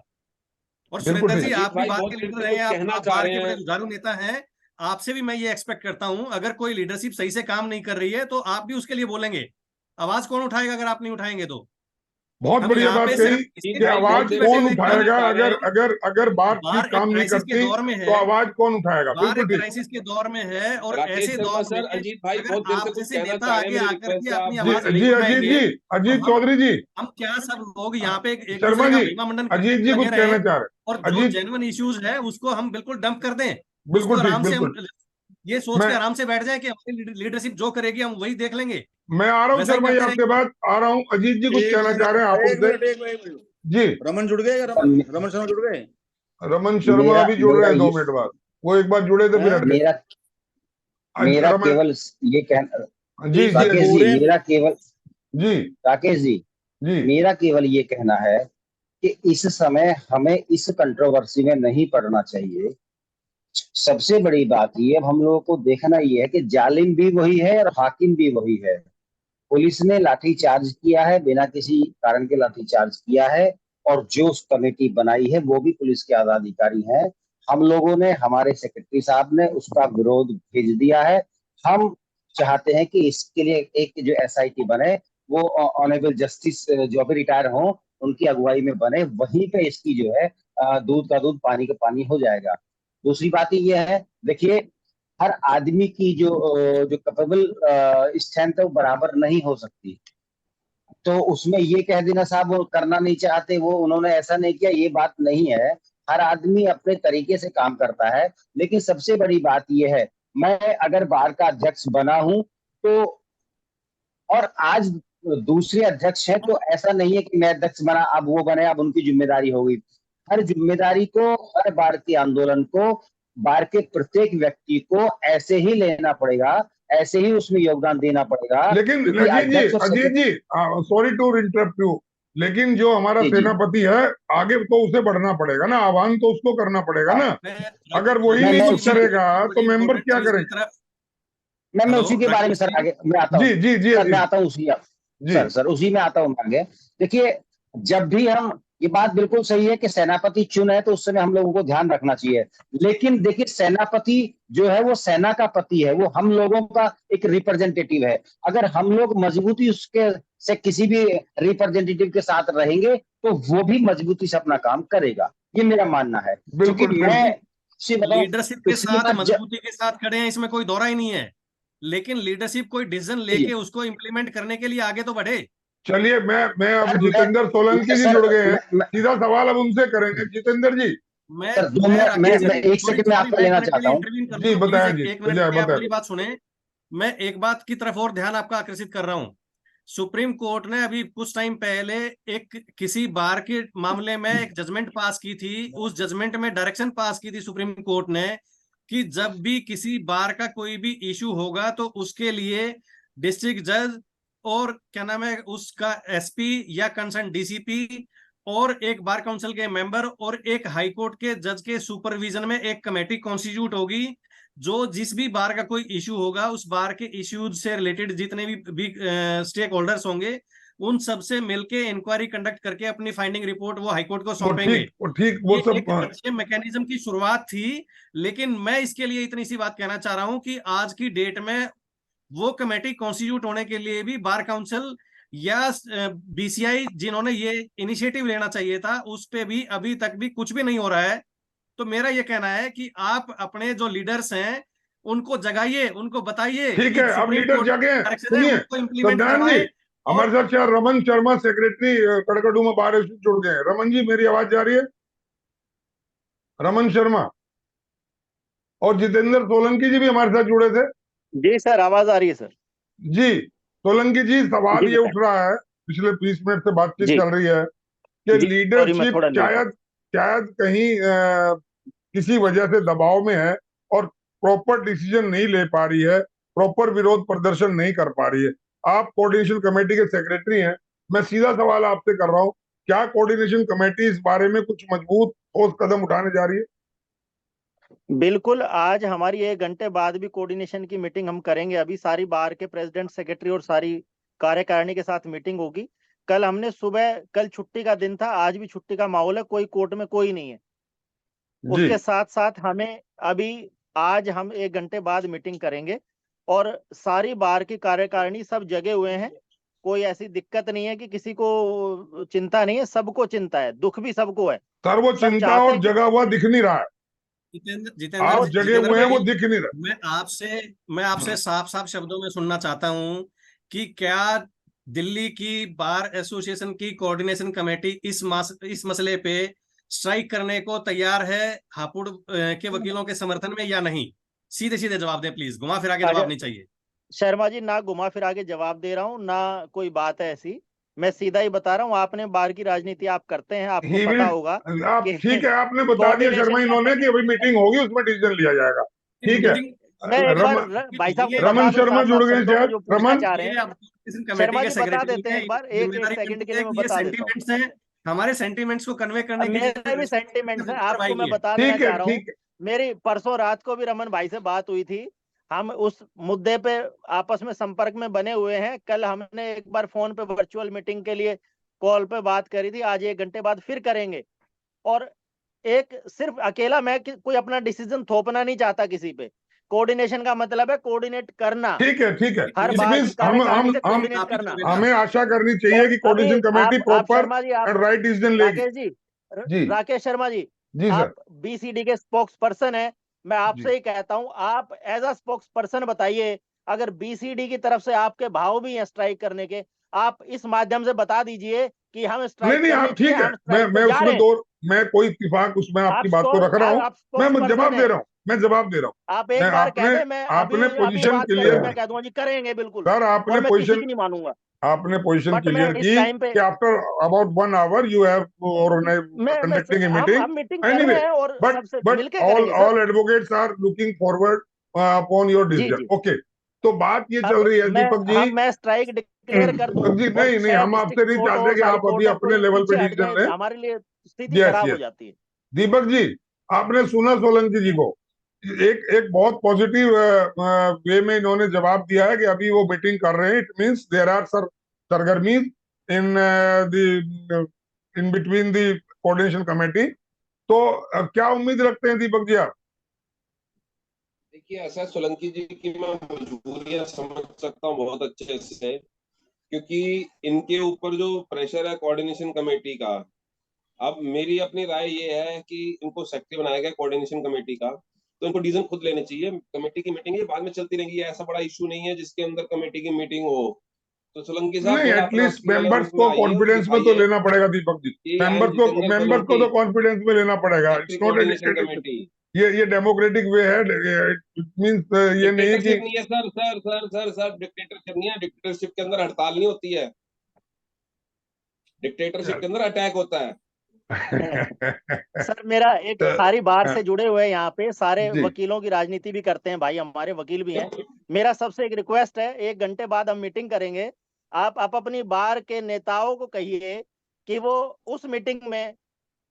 और सुरेंद्र जी, आप भी बात के लीडर रहे हैं, आप बार के बड़े जुझारू नेता हैं, आपसे भी मैं ये एक्सपेक्ट करता हूं, अगर कोई लीडरशिप सही से काम नहीं कर रही है तो आप भी उसके लिए बोलेंगे। आवाज कौन उठाएगा अगर आप नहीं उठाएंगे तो? बहुत बढ़िया बात कही कि आवाज कौन उठाएगा अगर बात ठीक काम नहीं करती तो आवाज कौन उठाएगा? बिल्कुल ठीक। क्राइसिस के दौर में है, और ऐसे दौर में अजीत भाई बहुत देर से कुछ कहना चाह रहे हैं, अजीत चौधरी जी, हम क्या सब लोग यहाँ पे शर्मा जी, अजीत जी कुछ कहना चाह रहे हैं, और जो जेन्युइन इश्यूज है उसको हम बिल्कुल डंप कर दें, बिल्कुल ठीक, बिल्कुल ये सोच मैं के आराम से बैठ जाए कि हमारी लीडरशिप जो करेगी हम वही देख लेंगे। मैं आ रहा हूँ वैसा ही शर्मा जी, करते आपके बाद आ रहा हूँ। अजीत जी कुछ एक कहना मिनट, चाह रहे हैं आप एक उनसे? मिनट, एक मिनट। जी, रमन जुड़ गए क्या? रमन शर्मा जुड़ गए? रमन शर्मा मेरा अभी जुड़ रहे मेरा हैं 2 ये मिनट बाद। वो एक बार जुड़े थे फिर हट गए। मेरा मेरा रमन केवल ये कहना, जी जी राकेश जी, पूरे मेरा केवल, जी राकेश जी, जी मेरा केवल ये कहना है कि इस समय हमें इस कंट्रोवर्सी में नहीं पड़ना चाहिए। सबसे बड़ी बात ये, अब हम लोगों को देखना ये है कि जालिम भी वही है और हाकिम भी वही है। पुलिस ने लाठीचार्ज किया है, बिना किसी कारण के लाठीचार्ज किया है, और जो उस कमेटी बनाई है वो भी पुलिस के आला अधिकारी हैं। हम लोगों ने, हमारे सेक्रेटरी साहब ने उसका विरोध भेज दिया है। हम चाहते हैं कि इसके लिए एक जो एसआईटी बने, वो ऑनरेबल जस्टिस जो अभी रिटायर हो उनकी अगुवाई में बने, वहीं पे इसकी जो है दूध का दूध पानी का पानी हो जाएगा। दूसरी बात ये है, देखिए, हर आदमी की जो कैपेबल स्ट्रेंथ है वो बराबर नहीं हो सकती। तो उसमें ये कह देना साहब वो करना नहीं चाहते, वो उन्होंने ऐसा नहीं किया, ये बात नहीं है। हर आदमी अपने तरीके से काम करता है। लेकिन सबसे बड़ी बात ये है, मैं अगर बार का अध्यक्ष बना हूं तो, और आज दूसरे अध्यक्ष हैं, तो ऐसा नहीं है कि मैं अध्यक्ष बना अब वो बने अब उनकी जिम्मेदारी होगी। हर जिम्मेदारी को, हर बार के आंदोलन को, बार के प्रत्येक व्यक्ति को ऐसे ही लेना पड़ेगा, ऐसे ही उसमें योगदान देना पड़ेगा। लेकिन क्योंकि अध्यक्ष और अजीत जी, सॉरी टू इंटरप्ट यू, लेकिन जो हमारा जी जी, सेनापति है आगे तो उसे बढ़ना पड़ेगा ना, आह्वान तो उसको करना पड़ेगा हाँ, ना। मैं अगर वही मैं नहीं मैं कुछ उसी करेगा तो बड़ी मेंबर इंपॉर्टेंट क्या चीज की करेंगे? तरफ। मैं हेलो उसी के बारे में राकेश सर जी। आगे मैं आता हूँ। जी जी जी सर मैं अजीत आता हूँ उसी, जी सर उसी में आता हूँ मैं आगे। देखिए, जब भी हम, ये बात बिल्कुल सही है कि सेनापति चुन है तो उस समय हम लोगों को ध्यान रखना चाहिए। लेकिन देखिए, सेनापति जो है वो सेना का पति है, वो हम लोगों का एक रिप्रेजेंटेटिव है। अगर हम लोग मजबूती उसके से किसी भी रिप्रेजेंटेटिव के साथ रहेंगे तो वो भी मजबूती से अपना काम करेगा, ये मेरा मानना है। क्योंकि बिल्कुल मैं बिल्कुल। आपसे बताऊं, लीडरशिप के पिछली साथ बार मजबूती के साथ खड़े हैं, इसमें कोई दौरा ही नहीं है। लेकिन लीडरशिप कोई डिसीजन लेके उसको इम्प्लीमेंट करने के लिए आगे तो बढ़े। चलिए, मैं अब सर जितेंद्र सोलंकी जी जुड़ गए हैं, मैं सीधा सवाल अब उनसे करेंगे। जितेंद्र जी मैं सर दो मैं मिनट, राकेश मैं जी, एक सॉरी सेकंड में सॉरी, आपका मैं एक लेना मिनट के चाहता लिए हूँ। इंटरव्यू कर जी दूंगा प्लीज, बताएं जी, एक मिनट बताएं के लिए आप बताएं। मेरी बात सुने। मैं एक बात की तरफ और ध्यान आपका आकर्षित कर रहा हूं। सुप्रीम कोर्ट ने अभी कुछ टाइम पहले एक किसी बार के मामले में एक जजमेंट पास की थी। उस जजमेंट में डायरेक्शन पास की थी सुप्रीम कोर्ट ने कि जब भी किसी बार का कोई भी इशू होगा तो उसके लिए डिस्ट्रिक्ट जज और क्या नाम है उसका एसपी या कंसर्न डीसीपी और एक बार काउंसिल के मेंबर और एक हाई कोर्ट के जज के सुपरविजन में एक कमेटी कॉन्स्टिट्यूट होगी, जो जिस भी बार का कोई इशू होगा उस बार के इश्यूज से रिलेटेड जितने भी स्टेक होल्डर्स होंगे उन सबसे मिलके इंक्वायरी कंडक्ट करके अपनी फाइंडिंग रिपोर्ट वो हाईकोर्ट को सौंपेंगे। वो ठीक वो ये सब एक अच्छे मैकेनिज्म की शुरुआत थी। लेकिन मैं इसके लिए इतनी सी बात कहना चाह रहा हूं कि आज की डेट में वो कमेटी कॉन्स्टिट्यूट होने के लिए भी बार काउंसिल या बीसीआई जिन्होंने ये इनिशिएटिव लेना चाहिए था उस पे भी अभी तक भी कुछ भी नहीं हो रहा है। तो मेरा ये कहना है कि आप अपने जो लीडर्स हैं उनको जगाइए, उनको बताइए ठीक कि है। अब सुप्रीम लीडर कोर्ट जागे हैं, डायरेक्शन है सुनिए उसको इम्प्लीमेंट सत्यान जी, करवाएं। और हमारे साथ चार Raman Sharma secretary Karkardooma bar association जुड़ गए हैं। रमन जी मेरी आवाज जा रही है? रमन शर्मा और जितेंद्र सोलंकी जी भी हमारे साथ जुड़े थे। जी सर, आवाज आ रही है सर। जी सोलंकी जी, सवाल जी ये उठ बताएं। रहा है, पिछले 20 मिनट से बातचीत जी चल रही है कि जी सॉरी, मैं लीडरशिप थोड़ा लेट हूँ। शायद शायद कहीं किसी वजह से दबाव में है और प्रॉपर डिसीजन नहीं ले पा रही है, प्रॉपर विरोध प्रदर्शन नहीं कर पा रही है। आप कोऑर्डिनेशन कमेटी के सेक्रेटरी हैं, मैं सीधा सवाल आपसे कर रहा हूं, क्या कोऑर्डिनेशन कमेटी इस बारे में कुछ मजबूत ठोस कदम उठाने जा रही है? बिल्कुल, आज हमारी 1 घंटे बाद भी कोऑर्डिनेशन की मीटिंग हम करेंगे। अभी सारी बार के प्रेसिडेंट, सेक्रेटरी और सारी कार्यकारिणी के साथ मीटिंग होगी। कल हमने सुबह, कल छुट्टी का दिन था, आज भी छुट्टी का माहौल है, कोई कोर्ट में कोई नहीं है। जी उसके साथ साथ हमें अभी आज हम 1 घंटे बाद मीटिंग करेंगे और सारी बार की कार्यकारिणी सब जगे हुए हैं। कोई ऐसी दिक्कत नहीं है कि किसी को चिंता नहीं है, सबको चिंता है, दुख भी सबको है। सर, वो सब चिंता चाहते और हैं कि जगा हुआ दिख नहीं रहा है। आप जगे जितेंद्र हुए हैं, भाई, वो दिख नहीं रहा। मैं आपसे साफ साफ शब्दों में सुनना चाहता हूं कि क्या दिल्ली की बार एसोसिएशन की कोऑर्डिनेशन कमेटी इस मसले पे स्ट्राइक करने को तैयार है हापुड़ के वकीलों के समर्थन में या नहीं? सीधे सीधे जवाब दें प्लीज, घुमा फिरा के अच्छा, जवाब नहीं चाहिए। शर्मा जी ना घुमा फिरा के जवाब दे रहा हूँ ना कोई बात है ऐसी, मैं सीधा ही बता रहा हूँ। आपने बाहर की राजनीति आप करते हैं, आपको ही पता विल, होगा आप कि ठीक है, आपने बता दिया शर्मा कोऑर्डिनेशन का इन्होंने कि अभी मीटिंग होगी उसमें डिसीजन लिया जाएगा। ठीक है। मीटिंग मैं एक बार भाई साहब को बता रमन दूं शर्मा साथ जुड़ साथ गए संतों को शायद। जो पूछना रमन, चाह रहे ये हैं। अब कमेटी शर्मा के जी बता सेक्रेटरी देते हैं है, एक बार, एक जिम्मेदारी सेकंड के बनती लिए है मैं कि ये बता देता हूँ। सेंटीमेंट्स हैं, हमारे सेंटीमेंट्स को कन्वे करने की मेरे भी सेंटीमेंट्स हैं, आपको मैं है। बता देना ठीक है, चाह रहा हूँ। ठीक है। मेरी परसों रात को भी रमन भाई से बात हुई थी, हम उस मुद्दे पे आपस में संपर्क में बने हुए हैं। कल हमने एक बार फोन पे वर्चुअल मीटिंग के लिए कॉल पे बात करी थी, आज 1 घंटे बाद फिर करेंगे। और एक सिर्फ अकेला मैं कोई अपना डिसीजन थोपना नहीं चाहता किसी पे। कोऑर्डिनेशन का मतलब है कोऑर्डिनेट करना, ठीक है, ठीक है। हर इट बार की मीन्स कार्यकारिणी से हम कोऑर्डिनेट करना। हमें आशा करनी चाहिए और कि अभी कोऑर्डिनेशन कमेटी आप प्रॉपर शर्मा जी, आप एंड राइट डिसीजन लेगी। राकेश जी, जी राकेश शर्मा जी, जी सर। आप बीसीडी के स्पोक्स पर्सन है, मैं जी आपसे ही कहता हूं, आप एज अ स्पोक्स पर्सन बताइए, अगर बीसीडी की तरफ से आपके भाव भी हैं स्ट्राइक करने के, आप इस माध्यम से बता दीजिए कि हम नहीं स्ट्राइक नहीं, करनी आप चाहिए, ठीक है। हम स्ट्राइक पे मैं जा रहे उसमें हैं। दो, मैं कोई इत्तेफाक उसमें आपकी बात को रख रहा हूँ। आप स्पोक्स मैं जवाब पर्सन दे है, रहा हूँ, मैं जवाब दे रहा हूँ। आप मैं एक बार कह आपने दे, मैं आपने अभी अभी पोजीशन बात क्लियर करूंगी, मैं की कह दूंगा जी करेंगे बिल्कुल, सर। और मैं किसी की नहीं मानूंगा। आपने पोजीशन बट मैं क्लियर इस की टाइम पे कि after about 1 hour you have मैं कंडक्टिंग ए मीटिंग हम मीटिंग कर एनीवे। रहे हैं और सबसे बट मिलके ऑल करेंगे sir. All advocates are looking forward upon your जी डिसीजन। जी, ओके, तो बात ये चल अब रही है दीपक जी। मैं स्ट्राइक डिक्लेयर कर दूं दीपक जी, और नहीं नहीं, शायद हम आपसे डिस्ट्रिक्ट नहीं कोर्ट चाहते और कि सारी आप अभी कोर्ट है अपने कोई लेवल पे पीछे हट डिसीजन जाए, लें। हमारे लिए स्थिति यस खराब हो यस। जाती है। दीपक जी, आपने सुना सोलंकी जी को, एक एक बहुत पॉजिटिव वे में इन्होंने जवाब दिया है कि अभी वो मीटिंग कर रहे हैं। इट मींस देयर आर सरगर्मी in the in between the coordination committee. तो क्या उम्मीद रखते हैं दीपक जी आप? देखिए, ऐसा सोलंकी जी की मैं मजबूरियां समझ सकता हूँ बहुत अच्छे से, क्योंकि इनके ऊपर जो प्रेशर है कोऑर्डिनेशन कमेटी का। अब मेरी अपनी राय ये है कि इनको सेक्रेटरी बनाया गया कोऑर्डिनेशन कमेटी का, तो इनको डिसीजन खुद लेने चाहिए। कमेटी की मीटिंग ये बाद में चलती रहेंगी, ऐसा बड़ा इशू नहीं है जिसके अंदर कमेटी की मीटिंग हो। तो सोलंकी साहब नहीं, थोड़ा अपना एटलीस्ट असली वाला मेंबर्स रूप में को आइए और कॉन्फिडेंस में तो दिखाइए लेना पड़ेगा दीपक जी। कि आई एम जितेंद्र मेंबर्स को सोलंकी, तो कॉन्फिडेंस में लेना पड़ेगा। It's secretary not a coordination dictatorship. Committee. ये डेमोक्रेटिक वे है। इट मींस ये नहीं कि डिक्टेटरशिप नहीं है सर, सर डिक्टेटरशिप नहीं है। डिक्टेटरशिप के अंदर हड़ताल नहीं होती है, डिक्टेटरशिप के अंदर अटैक होता है। सर मेरा एक, सारी बार हाँ, से जुड़े हुए हैं यहाँ पे, सारे जी वकीलों की राजनीति भी करते हैं भाई, हमारे वकील भी हैं। मेरा सबसे एक रिक्वेस्ट है, 1 घंटे बाद हम मीटिंग करेंगे, आप अपनी बार के नेताओं को कहिए कि वो उस मीटिंग में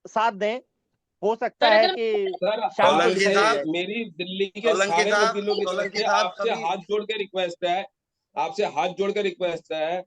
साथ दें। हो सकता सर है अगर कि सर शाम को सोलंकी डिसाइड हो साहब, जाए। मेरी दिल्ली के सोलंकी सारे साहब, वकीलों की तरफ सोलंकी से साहब आपसे कभी हाथ जोड़ के रिक्वेस्ट है, आपसे हाथ जोड़ के रिक्वेस्ट है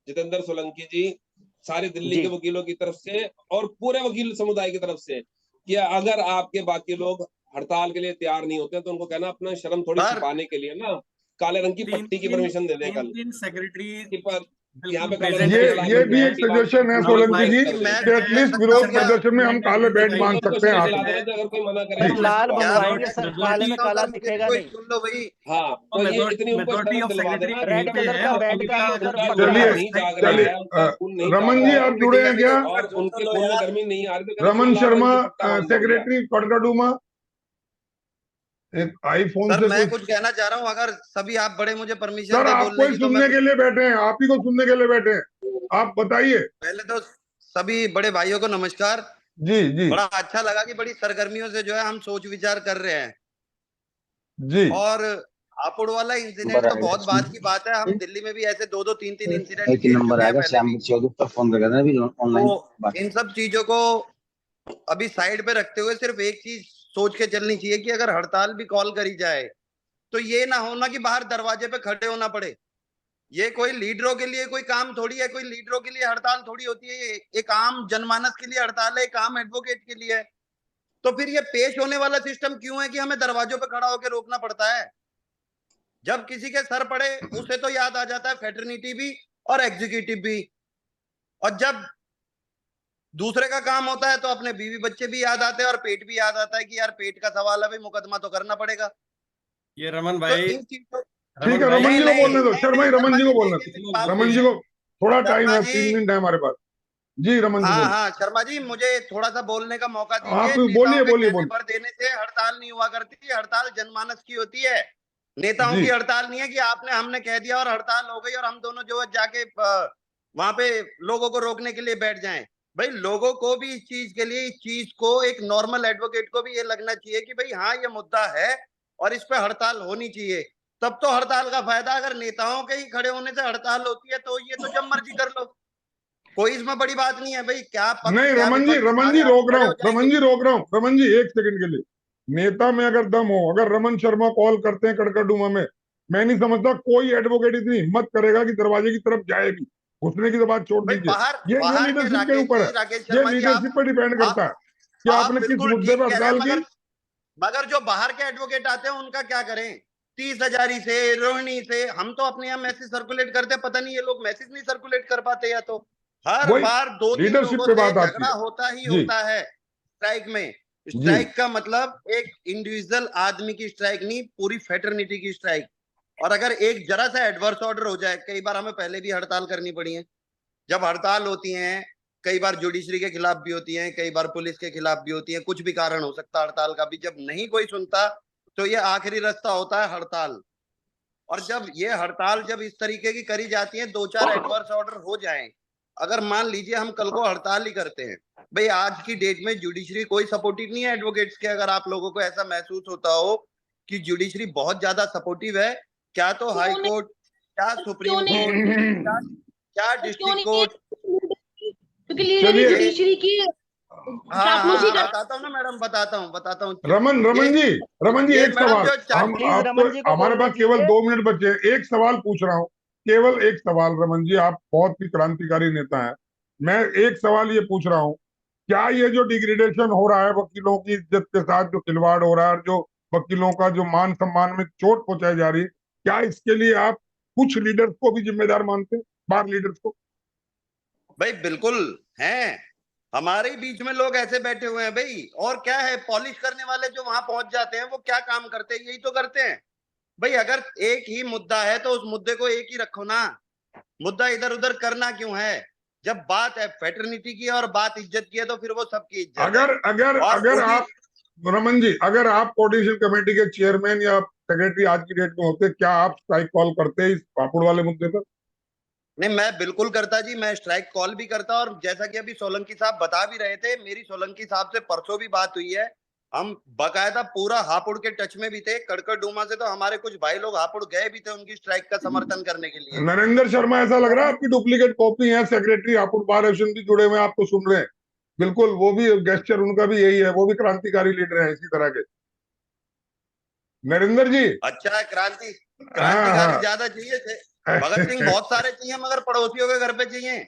जितेंद्र सोलंकी जी, सारे दिल्ली जी के वकीलों की तरफ से और पूरे वकील समुदाय की तरफ से, कि अगर आपके बाकी लोग हड़ताल के लिए तैयार नहीं होते तो उनको कहना अपना शर्म थोड़ी सर छिपाने के लिए ना काले रंग की तीन पट्टी की तीन परमिशन दे दें तीन कल, तीन सेक्रेटरी कि पर यहाँ बिल्कुल पे काले प्रेजेंट रंग है। की ये चला भी के एक सजेशन है राहुल सोलंकी भाई जी कि मैं कि कह एटलीस्ट सकता विरोध हूँ क्या? प्रदर्शन में हम काले बैठ बांध सकते हैं हाथ में। अगर कोई मना सर करेगा लाल तो क्या बनवाएंगे मैं सर, सुन काले में सकता हूँ काला सर? मुझे भी दिखेगा कोई नहीं। सुन लो भाई। हाँ, तो ये इतनी उनको मेजोरिटी शर्म ऑफ दिलवा सेक्रेटरी देना रेड कि यहीं पे कलर है का और बैड उनका का तो सर उनका पता चलिए लोहा है। नहीं जाग रहा चलिए, है, उनका खून नहीं जाग रमन रहा जी है, आप जुड़े हैं क्या? और उनके खून में गर्मी नहीं आ रही, तो कहते रमन लाल शर्मा रंग की पट्टा बांध दो भैया। सेक्रेटरी कड़कड़डूमा, एक आईफोन सर से मैं कुछ। कुछ कहना चाह रहा हूँ, अगर सभी आप बड़े मुझे परमिशन सर दे आपको बोलने ही की तो मैं सुनने के लिए बैठे हैं, आप ही को सुनने के लिए बैठे हैं, आप बताइए। पहले तो सभी बड़े भाइयों को नमस्कार। जी जी बड़ा अच्छा लगा कि बड़ी सरगर्मियों से जो है हम सोच विचार कर रहे हैं। जी। और हापुड़ वाला इंसिडेंट नंबर तो आएगा बहुत बात की बात है, हम इसमें, दिल्ली में भी ऐसे 2-2 3-3 इंसिडेंट एक झेल नंबर चुके हैं आएगा पहले श्याम भी। चौधरी पर फोन करना अभी ऑनलाइन तो बात। इन सब चीजों को अभी साइड पे रखते हुए सिर्फ एक चीज सोच के चलनी चाहिए कि अगर हड़ताल भी कॉल करी जाए तो ये ना होना कि बाहर दरवाजे पे खड़े होना पड़े। ये कोई लीडरों के लिए कोई काम थोड़ी है, कोई लीडरों के लिए हड़ताल थोड़ी होती है, ये एक आम जनमानस के लिए हड़ताल है, एक आम एडवोकेट के लिए है। तो फिर ये पेश होने वाला सिस्टम क्यों है कि हमें दरवाजों पे खड़ा होकर रोकना पड़ता है? जब किसी के सर पड़े उसे तो याद आ जाता है फेटर्निटी भी और एग्जीक्यूटिव भी, और जब दूसरे का काम होता है तो अपने बीवी बच्चे भी याद आते हैं और पेट भी याद आता है कि यार पेट का सवाल है भाई, मुकदमा तो करना पड़ेगा। ये रमन तो भाई, इन चीजों ठीक रमन है, भाई रमन जी को बोलने दो, शर्मा जी रमन शर्मा जी जी को बोलने देखिए मेरी दो। बात रमन जी सुनिए। को थोड़ा टाइम शर्मा है, जी 3 मिनट है हमारे पास। जी रमन जी हाँ बोलिए। हाँ शर्मा जी, मुझे थोड़ा सा बोलने का मौका आप दीजिए। बोलिए नेताओं के बोलिए कहने बोलिए। पर देने से हड़ताल नहीं हुआ करती, हड़ताल जनमानस की होती है। नेताओं जी की हड़ताल नहीं है कि आपने हमने कह दिया और हड़ताल हो गई और हम दोनों जो है जाके वहां पे लोगों को रोकने के लिए बैठ जाएं। भाई लोगों को भी इस चीज के लिए, इस चीज को एक नॉर्मल एडवोकेट को भी ये लगना चाहिए कि भाई हाँ ये मुद्दा है और इस पे हड़ताल होनी चाहिए। तब तो हड़ताल का फायदा, अगर नेताओं के ही खड़े होने से हड़ताल होती है तो ये तो जब मर्जी कर लो, कोई इसमें बड़ी बात नहीं है। भाई क्या पक्ष नहीं क्या विपक्ष रमन सारे जी आप रोक रहा खड़े हूँ, हो जाएंगे। रमन जी एक सेकंड के लिए। नेता में अगर दम हो, अगर रमन शर्मा कॉल करते हैं कड़कड़डूमा में, मैं नहीं समझता कोई एडवोकेट इतनी हिम्मत करेगा कि दरवाजे की तरफ जाए भी। घुसने की तो बात छोड़ भाई दीजिए। बाहर ये बाहर के लीडरशिप के राकेश ऊपर है, जी, राकेश ये शर्मा जी, लीडरशिप पर डिपेंड करता है कि आप आपने किस बिल्कुल मुद्दे ठीक पर कह रहे हैं, हड़ताल की। मगर जो बाहर के एडवोकेट आते हैं उनका क्या करें? 30 हजारी से, रोहिणी से हम तो अपने यहाँ मैसेज सर्कुलेट करते हैं, पता नहीं ये लोग मैसेज नहीं सर्कुलेट कर पाते। या तो हर वही बार 2-3 लीडरशिप लोगों पे से बात आती झगड़ा है। होता ही जी होता है स्ट्राइक में। जी स्ट्राइक का मतलब एक इंडिविजुअल आदमी की स्ट्राइक नहीं, पूरी फेटर्निटी की स्ट्राइक। और अगर एक जरा सा एडवर्स ऑर्डर हो जाए, कई बार हमें पहले भी हड़ताल करनी पड़ी है। जब हड़ताल होती है कई बार जुडिशरी के खिलाफ भी होती हैं, कई बार पुलिस के खिलाफ भी होती हैं, कुछ भी कारण हो सकता है हड़ताल का भी। जब नहीं कोई सुनता तो ये आखिरी रास्ता होता है हड़ताल। और जब ये हड़ताल जब इस तरीके की करी जाती है, 2-4 एडवर्स ऑर्डर हो जाएं, अगर मान लीजिए हम कल को हड़ताल ही करते हैं, भाई आज की डेट में जुडिशरी कोई सपोर्टिव नहीं है एडवोकेट्स के। अगर आप लोगों को ऐसा महसूस होता हो कि जुडिशरी बहुत ज्यादा सपोर्टिव है, क्या तो हाई क्यों नहीं? कोर्ट, क्या क्यों सुप्रीम नहीं? कोर्ट, क्या क्या क्यों डिस्ट्रिक्ट नहीं है? कोर्ट, क्योंकि लीडर ही चलिए ये जुडिशरी की हाँ चापलूसी हाँ कर। बताता हूँ ना मैडम, बताता हूँ। रमन ये रमन जी ये एक मैडम सवाल। जो हम प्लीज आपको, रमन जी को हमारे बोलने पास केवल दीजिए। 2 मिनट बचे हैं, एक सवाल पूछ रहा हूँ, केवल एक सवाल। रमन जी आप बहुत ही क्रांतिकारी नेता हैं, मैं एक सवाल ये पूछ रहा हूँ, क्या ये जो डिग्रेडेशन हो रहा है, वकीलों की इज्जत के साथ जो खिलवाड़ हो रहा है, और जो वकीलों का जो मान सम्मान में चोट पहुंचाई जा रही है, क्या इसके लिए आप कुछ लीडर्स को भी जिम्मेदार मानते हैं, बार लीडर्स को? भाई बिल्कुल हैं, हमारे ही बीच में लोग ऐसे बैठे हुए हैं भाई। और क्या है, पॉलिश करने वाले जो वहां पहुंच जाते हैं वो क्या काम करते हैं? यही तो करते हैं भाई। अगर एक ही मुद्दा है तो उस मुद्दे को एक ही रखो ना, मुद्दा इधर उधर करना क्यों है? जब बात है फेटर्निटी की और बात इज्जत की है तो फिर वो सबकी इज्जत है। अगर अगर और अगर उसी आप, रमन जी अगर आप कोऑर्डिनेशन कमेटी के चेयरमैन या सेक्रेटरी आज की डेट में होते, क्या आप स्ट्राइक कॉल करते इस पापड़ वाले मुद्दे पर? नहीं, मैं बिल्कुल करता जी, मैं स्ट्राइक कॉल भी करता। और जैसा कि अभी सोलंकी साहब बता भी रहे थे, मेरी सोलंकी साहब से परसों भी बात हुई है। हम बकायदा पूरा हापुड़ के टच में भी थे। कड़कड़ डूमा से तो हमारे कुछ भाई लोग हापुड़ गए भी थे उनकी स्ट्राइक का समर्थन करने के लिए। नरेंद्र शर्मा, ऐसा लग रहा है आपकी डुप्लीकेट कॉपी है, सेक्रेटरी हापुड़ बार एसोसिएशन भी जुड़े हुए हैं, आपको सुन रहे हैं। बिल्कुल, वो भी गेस्चर उनका भी यही है, वो भी क्रांतिकारी लीडर है इसी तरह के। नरेंद्र जी। अच्छा है, हाँ क्रांतिकारी हाँ ज्यादा चाहिए थे, भगत सिंह बहुत सारे चाहिए मगर पड़ोसियों के घर पे चाहिए।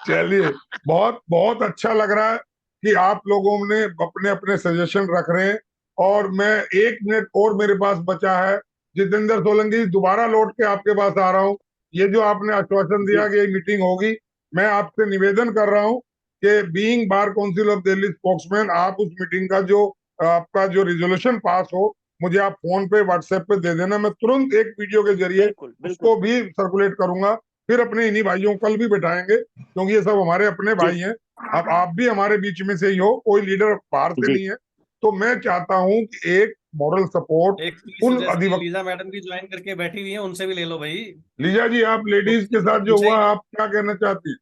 चलिए, बहुत बहुत अच्छा लग रहा है कि आप लोगों ने अपने अपने सजेशन रख रहे हैं। और मैं 1 मिनट और मेरे पास बचा है, जितेंद्र सोलंकी दोबारा लौट के आपके पास आ रहा हूँ। ये जो आपने आश्वासन दिया कि ये मीटिंग होगी, मैं आपसे निवेदन कर रहा हूँ कि being bar council of Delhi spokesman, आप उस मीटिंग का जो आपका जो रिजोल्यूशन पास हो, मुझे आप फोन पे व्हाट्सएप पे दे देना। मैं तुरंत एक वीडियो के जरिए उसको भी सर्कुलेट करूंगा। फिर अपने इन्हीं भाइयों को कल भी बैठाएंगे, क्योंकि ये सब हमारे अपने भाई हैं। अब आप भी हमारे बीच में से ही हो, कोई लीडर बाहर से नहीं है। तो मैं चाहता हूं कि एक मॉरल सपोर्ट एक उन सजेशन, अधिवक्ता, लीजा मैडम भी ज्वाइन करके बैठी हुई है, उनसे भी ले लो भाई। लीजा जी आप लेडीज के साथ जो हुआ, आप क्या कहना चाहती है?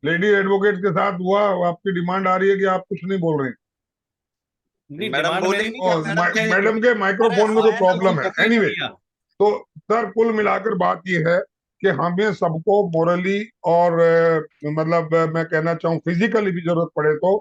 लेडी एडवोकेट के साथ हुआ, आपकी डिमांड आ रही है कि आप कुछ नहीं बोल रहे हैं। नहीं, मैडम डिमांड मेरी बोलेंगी नहीं क्या? है, मैडम कह रही मैडम है। के अरे माइक्रोफोन में कोई आया था वो प्रॉब्लम है। मौका ही नहीं एनीवे, दिया। तो सर कुल मिलाकर बात यह है कि हमें सबको मोरली और मतलब मैं कहना चाहूँ फिजिकली भी जरूरत पड़े तो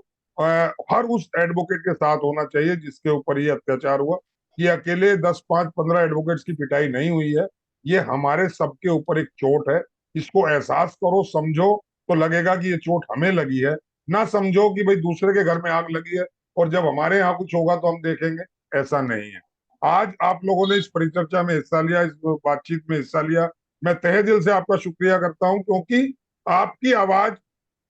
हर उस एडवोकेट के साथ होना चाहिए जिसके ऊपर ये अत्याचार हुआ। ये अकेले 10, 5, 15 एडवोकेट्स की पिटाई नहीं हुई है, ये हमारे सबके ऊपर एक चोट है। इसको एहसास करो, समझो, तो लगेगा कि ये चोट हमें लगी है। ना समझो कि भाई दूसरे के घर में आग लगी है और जब हमारे यहाँ कुछ होगा तो हम देखेंगे, ऐसा नहीं है। आज आप लोगों ने इस परिचर्चा में हिस्सा लिया, इस बातचीत में हिस्सा लिया, मैं तहे दिल से आपका शुक्रिया करता हूं, क्योंकि आपकी आवाज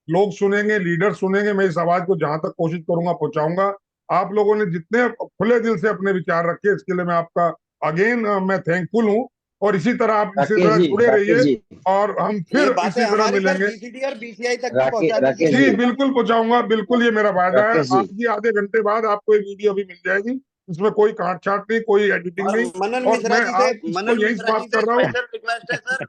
लोग सुनेंगे, लीडर सुनेंगे। मैं इस आवाज को जहां तक कोशिश करूंगा पहुंचाऊंगा। आप लोगों ने जितने खुले दिल से अपने विचार रखे, इसके लिए मैं आपका अगेन मैं थैंकफुल हूं। और इसी तरह आप इसी राकेश तरह जी, जुड़े राकेश रहिए जी, और हम ये फिर बातें इसी तरह हमारी सर मिलेंगे। बीसीडी और बीसीआई तक भी पहुंचा राकेश जी जी, बिल्कुल पहुंचाऊंगा, बिल्कुल, ये मेरा वादा है। राकेश जी, आपकी आधे घंटे बाद आपको ये वीडियो भी मिल जाएगी, इसमें कोई काट छाट नहीं, कोई एडिटिंग और नहीं। मनन और मैं आज इसको मनन यही मिश्रा बात जी से कर रहा हूँ। स्पेशल रिक्वेस्ट है सर,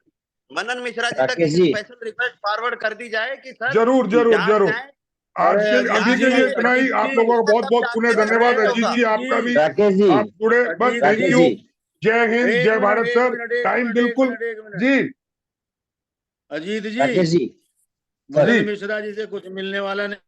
मनन मिश्रा जी तक राकेश एक जी, स्पेशल रिक्वेस्ट फॉरवर्ड कर दी जाए कि सर जरूर जरूर जांच जरूर। जाए, आज अरे के अजीत अभी जांच के लिए जी, इतना ही। अजीत आप जी, लोगों का बहुत तब बहुत जाके पुनः पता धन्यवाद। अरे अजीत होगा। जी, आपका भी, राकेश जी, आप जुड़े। बस अजीत थैंक राकेश यू। जी, जय हिंद, एक जय मिनट भारत एक सर। मिनट एक टाइम मिनट एक बिल्कुल मिनट एक मिनट जी अजीत जी, राकेश जी, सर, मनन जी। मिश्रा जी से कुछ मिलने वाला नहीं।